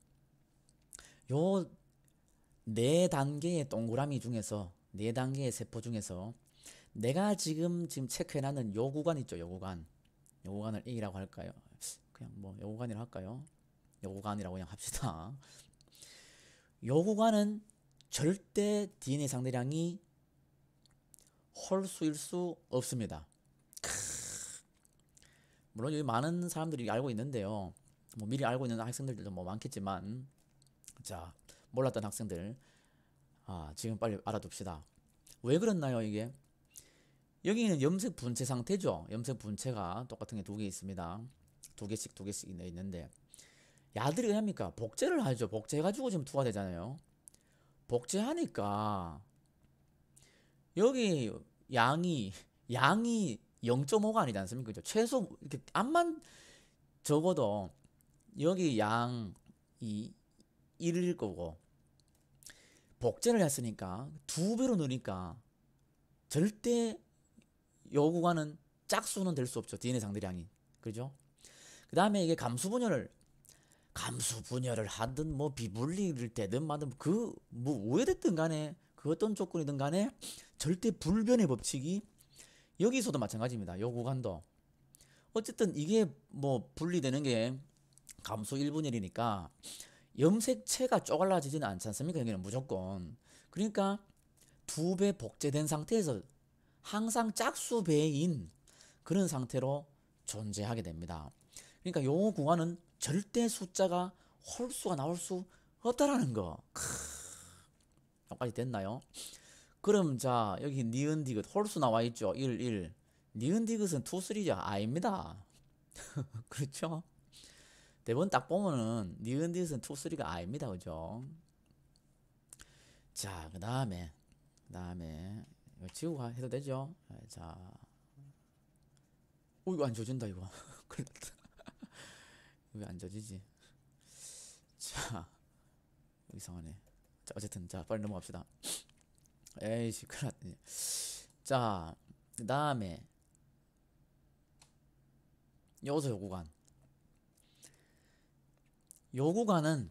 요 네 단계의 동그라미 중에서 네 단계의 세포 중에서 내가 지금 체크해놨는 요 구간 있죠. 요 구간을 A라고 할까요? 그냥 뭐 요 구간이라고 할까요? 요 구간이라고 그냥 합시다. 요 구간은 절대 DNA 상대량이 홀수일 수 없습니다. 물론 여기 많은 사람들이 알고 있는데요. 뭐 미리 알고 있는 학생들도 뭐 많겠지만, 자, 몰랐던 학생들, 지금 빨리 알아둡시다. 왜 그렇나요, 이게? 여기는 염색 분체 상태죠. 염색 분체가 똑같은 게 두 개 있습니다. 두 개씩 있는데, 야들이 왜 합니까? 복제를 하죠. 복제해가지고 지금 투하 되잖아요. 복제하니까, 여기 양이 0.5가 아니지 않습니까? 그죠? 최소 이렇게 암만 적어도 여기 양이 1일 거고 복제를 했으니까 2배로 넣으니까 절대 요 구간은 짝수는 될 수 없죠. DNA 상대량이. 그죠? 그 다음에 이게 감수분열을 하든 뭐 비분리를 되든 마든 그 뭐 오해됐든 간에 그 어떤 조건이든 간에 절대 불변의 법칙이 여기서도 마찬가지입니다. 요 구간도 어쨌든 이게 뭐 분리되는 게 감수 1분율이니까 염색체가 쪼갈라지지는 않지 않습니까? 여기는 무조건. 그러니까 2배 복제된 상태에서 항상 짝수배인 그런 상태로 존재하게 됩니다. 그러니까 요 구간은 절대 숫자가 홀수가 나올 수 없다라는 거. 여기까지 됐나요? 그럼 자 여기 니은 디귿 홀수 나와 있죠. 1, 1. 니은 디귿은 2, 3죠. 아닙니다. 그렇죠? 대본 딱 보면은 니은 디귿은 2, 3가 아닙니다. 그죠? 자, 그다음에 이거 지우고 해도 되죠? 자, 이거 안 져진다 이거. 왜 안 져지지? 자, 이상하네. 자, 어쨌든 자 빨리 넘어갑시다. 에이씨, 큰일 났네. 자, 그다음에 요소 요구간. 요구간은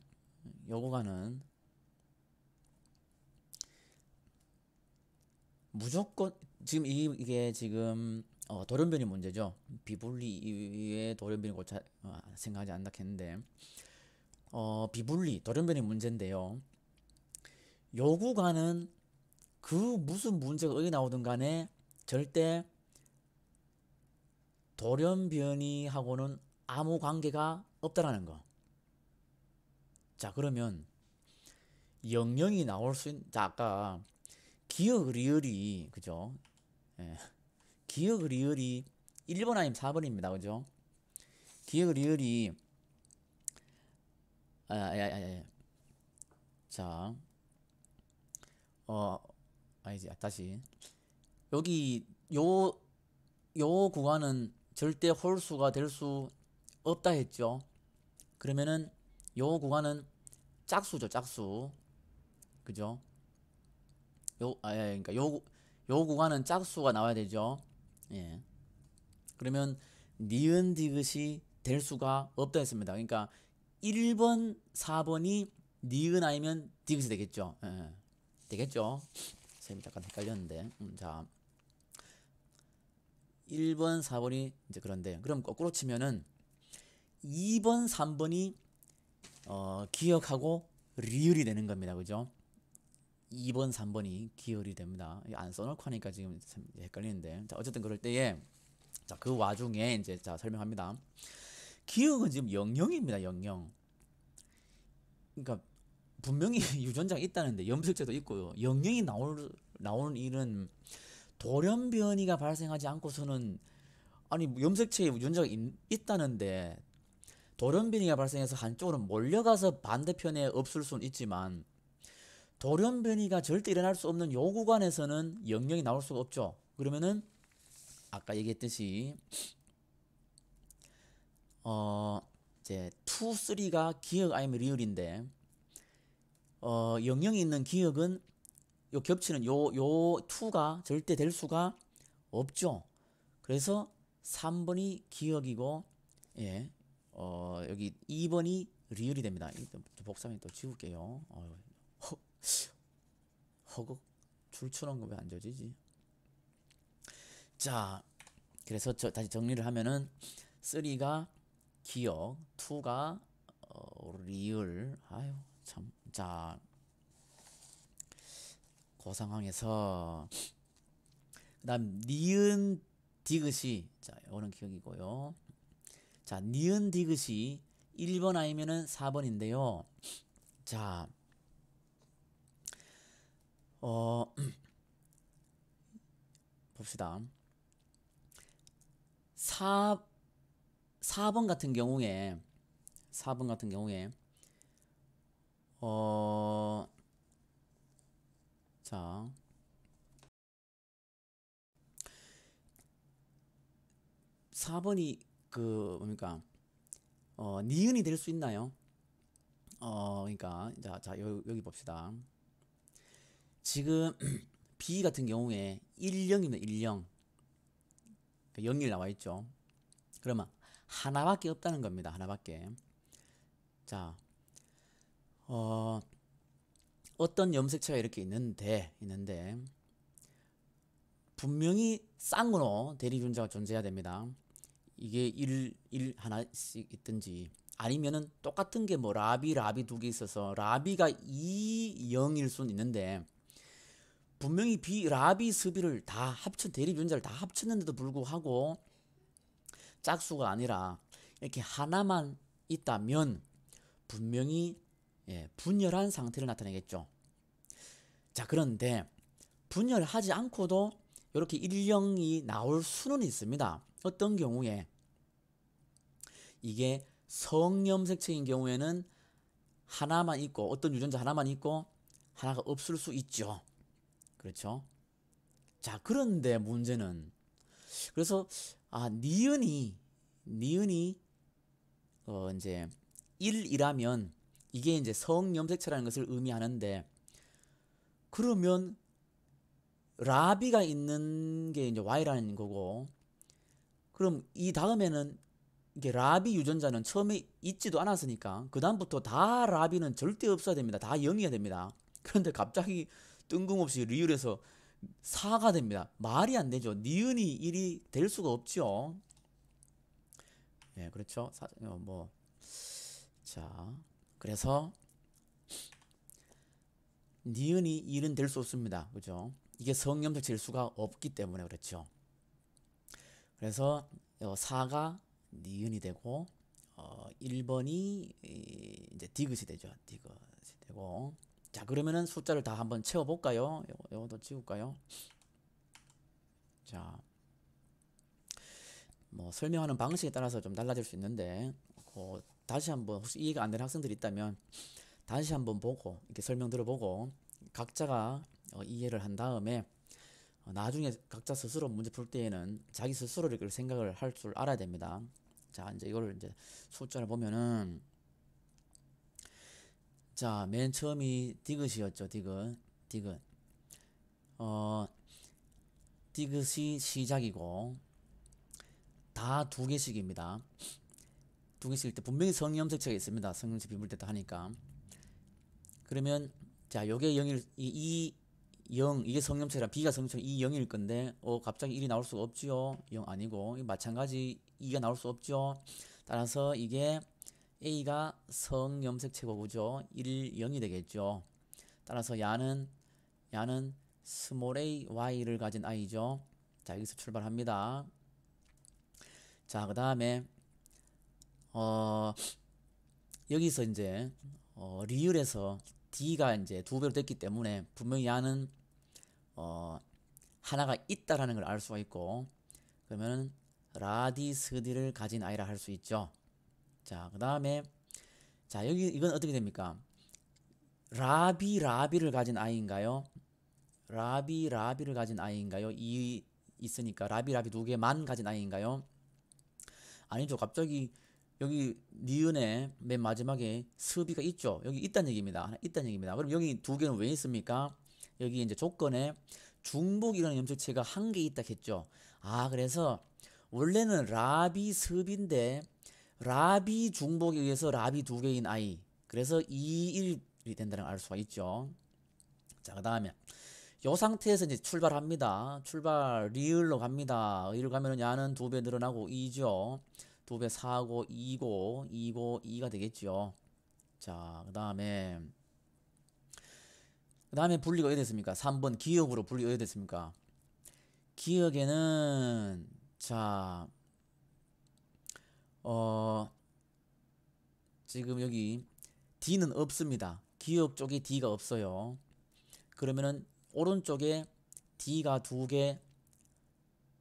무조건 지금 이게 지금 돌연변이 문제죠. 비분리 이외에 돌연변이 고차 생각하지 않나 했는데 비분리 돌연변이 문제인데요. 요구간은 그 무슨 문제가 어디 나오든 간에 절대 돌연변이하고는 아무 관계가 없다라는 거. 자, 그러면 영영이 나올 수 있는, 자, 아까 기억 리을이, 그죠? 예. 기억 리을이 1번 아니면 4번입니다. 그죠? 기억 리을이, 자, 아니지, 다시. 여기, 요 구간은 절대 홀수가 될 수 없다 했죠? 그러면은, 요 구간은 짝수죠, 짝수. 그죠? 그러니까 요 구간은 짝수가 나와야 되죠. 예. 그러면 니은 디귿이 될 수가 없다 했습니다. 그러니까 1번, 4번이 니은 아니면 디귿이 되겠죠. 예. 되겠죠. 쌤이 잠깐 헷갈렸는데. 자, 1번, 4번이 이제 그런데 그럼 거꾸로 치면은 2번, 3번이 기억하고 리을이 되는 겁니다. 그죠? 2번, 3번이 기울이 됩니다. 안 써놓고 하니까 지금 헷갈리는데. 자, 어쨌든 그럴 때에, 자, 그 와중에 이제, 자, 설명합니다. 기억은 지금 00입니다. 00. 그러니까, 분명히 유전자가 있다는데, 염색체도 있고요. 00이 나오는 일은 돌연변이가 발생하지 않고서는, 아니, 염색체에 유전자가 있다는데, 돌연변이가 발생해서 한쪽으로 몰려가서 반대편에 없을 수는 있지만, 돌연변이가 절대 일어날 수 없는 요 구간에서는 영영이 나올 수가 없죠. 그러면은 아까 얘기했듯이 이제 2, 3가 기억 아니면 리을인데 영영이 있는 기억은 요 겹치는 요 2가 절대 될 수가 없죠. 그래서 3번이 기억이고 예. 여기 2번이 리을이 됩니다. 복사면 또 지울게요. 허걱 출출한 거 왜 안 져지지? 자, 그래서 다시 정리를 하면은 3가 기억, 2가 리을. 아유 참. 자, 그 상황에서 그다음 니은 디귿이 자, 이거는 기억이고요. 자, 니은 디귿이 1번 아니면은 4번인데요. 자, 봅시다. 4번 같은 경우에 4자 4번이 그 뭡니까 니은이 될 수 있나요? 그러니까 자 여기 봅시다. 지금 B 같은 경우에 10입니다. 10 0일 나와 있죠. 그러면 하나밖에 없다는 겁니다. 하나밖에. 자, 어떤 염색체가 이렇게 있는데 분명히 쌍으로 대리분자가 존재해야 됩니다. 이게 1 하나씩 있든지 아니면은 똑같은 게 뭐 라비 두 개 있어서 라비가 2, 0일 수는 있는데 분명히 라비 스비를 다 대리분자를 다 합쳤는데도 불구하고 짝수가 아니라 이렇게 하나만 있다면 분명히 분열한 상태를 나타내겠죠. 자, 그런데 분열하지 않고도 이렇게 1, 0이 나올 수는 있습니다. 어떤 경우에 이게 성염색체인 경우에는 하나만 있고 어떤 유전자 하나만 있고 하나가 없을 수 있죠. 그렇죠? 자, 그런데 문제는 그래서 니은이 이제 1이라면 이게 이제 성염색체라는 것을 의미하는데 그러면 라비가 있는 게 이제 Y라는 거고 그럼 이 다음에는 이게 라비 유전자는 처음에 있지도 않았으니까 그 다음부터 다 라비는 절대 없어야 됩니다. 다 0이어야 됩니다. 그런데 갑자기 뜬금없이 리을에서 4가 됩니다. 말이 안 되죠. 니은이 1이 될 수가 없죠. 예, 그렇죠. 자, 그래서 니은이 1은 될 수 없습니다. 그죠? 이게 성염색체일 수가 없기 때문에 그렇죠. 그래서 4가 니은이 되고 1번이 이제 디귿이 되죠. 디귿이 되고 자, 그러면은 숫자를 다 한번 채워 볼까요? 요것도 찍을까요? 자, 뭐 설명하는 방식에 따라서 좀 달라질 수 있는데 다시 한번 혹시 이해가 안 되는 학생들이 있다면 다시 한번 보고 이렇게 설명 들어보고 각자가 이해를 한 다음에 나중에 각자 스스로 문제 풀 때에는 자기 스스로 이렇게 생각을 할 줄 알아야 됩니다. 자, 이제 이거를 이제 숫자를 보면은 자, 맨 처음이 디귿이었죠. 디귿. 디귿이 시작이고 다 두 개씩입니다. 두 개씩일 때 분명히 성염색체가 있습니다. 성염색 비물됐다 하니까. 그러면 자, 요게 0일 이 0, 이게 성염체라 B가 성염체 이 0일 건데 갑자기 1이 나올 수가 없지요. 0 아니고 마찬가지 2가 나올 수 없죠. 따라서 이게 A가 성염색체고 그죠? 1, 0이 되겠죠. 따라서 야는 스몰 a, y를 가진 아이죠. 자, 여기서 출발합니다. 자, 그 다음에 여기서 이제 리을에서 D가 이제 2배로 됐기 때문에 분명히 야는 하나가 있다라는 걸 알 수가 있고 그러면 라디스디를 가진 아이라 할 수 있죠. 자, 그 다음에 자, 여기 이건 어떻게 됩니까? 라비를 가진 아이인가요? 라비를 가진 아이인가요? 이 있으니까 라비 두 개만 가진 아이인가요? 아니죠. 갑자기 여기 니은의 맨 마지막에 스비가 있죠. 여기 있다는 얘기입니다. 있다는 얘기입니다. 그럼 여기 두 개는 왜 있습니까? 여기 이제 조건에 중복이라는 염색체가 한 개 있다 했죠. 그래서 원래는 라비 스비인데 라비 중복에 의해서 라비 두 개인 아이. 그래서 2, 1이 된다는 걸 알 수가 있죠. 자, 그 다음에 이 상태에서 이제 출발합니다. 출발 리을로 갑니다. 리을 가면은 야는 2배 늘어나고 2죠. 2배 4고 2고 2가 되겠죠. 자, 그 다음에 분리가 어디 됐습니까? 3번 기억으로 분리가 어디 됐습니까? 기억에는 자, 지금 여기 D는 없습니다. 기억 쪽에 D가 없어요. 그러면은 오른쪽에 D가 2개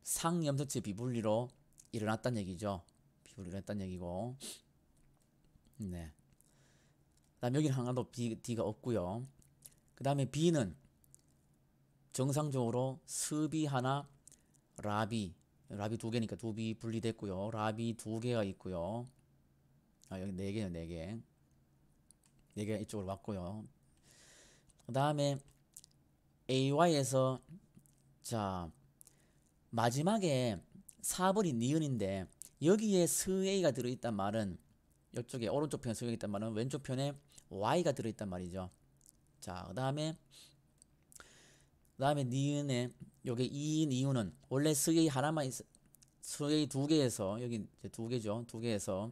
상염색체 비분리로 일어났다는 얘기죠. 비분리 일어났다는 얘기고. 네. 그다음 여기는 하나도 D가 없고요. 그 다음에 B는 정상적으로 스비 하나, 라비 2개니까 2비 분리됐고요. 라비 2개가 있고요. 여기 4개네요. 4개. 4개가 이쪽으로 왔고요. 그 다음에 AY에서 자, 마지막에 4번이 니은인데 여기에 스A가 들어있단 말은 이쪽에 오른쪽 편에 스A가 있단 말은 왼쪽 편에 Y가 들어있단 말이죠. 자, 그 다음에 니은에 요게 2인 이유는 원래 스A 하나만 스A 2개에서 여기 이제 2개죠. 2개에서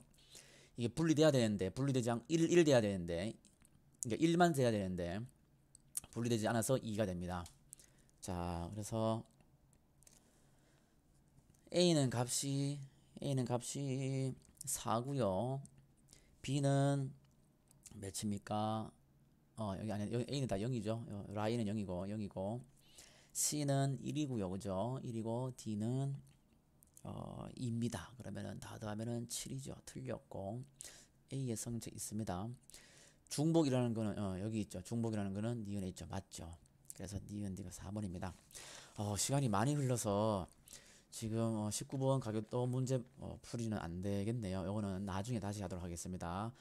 이게 분리돼야 되는데 분리되지 않 1 돼야 되는데 그러니까 1만 돼야 되는데 분리되지 않아서 2가 됩니다. 자, 그래서 A는 값이 4고요. B는 몇입니까? 여기 아니 여기 A는 다 0이죠. 라인은 0이고 C는 1이고요. 그죠? 1이고 D는 2입니다. 그러면은 다 더하면은 7이죠. 틀렸고 A의 성질 있습니다. 중복이라는 거는 여기 있죠. 중복이라는 거는 니은에 있죠. 맞죠? 그래서 니은 D가 4번입니다. 시간이 많이 흘러서 지금 19번 가격도 문제 풀이는 안 되겠네요. 이거는 나중에 다시 하도록 하겠습니다.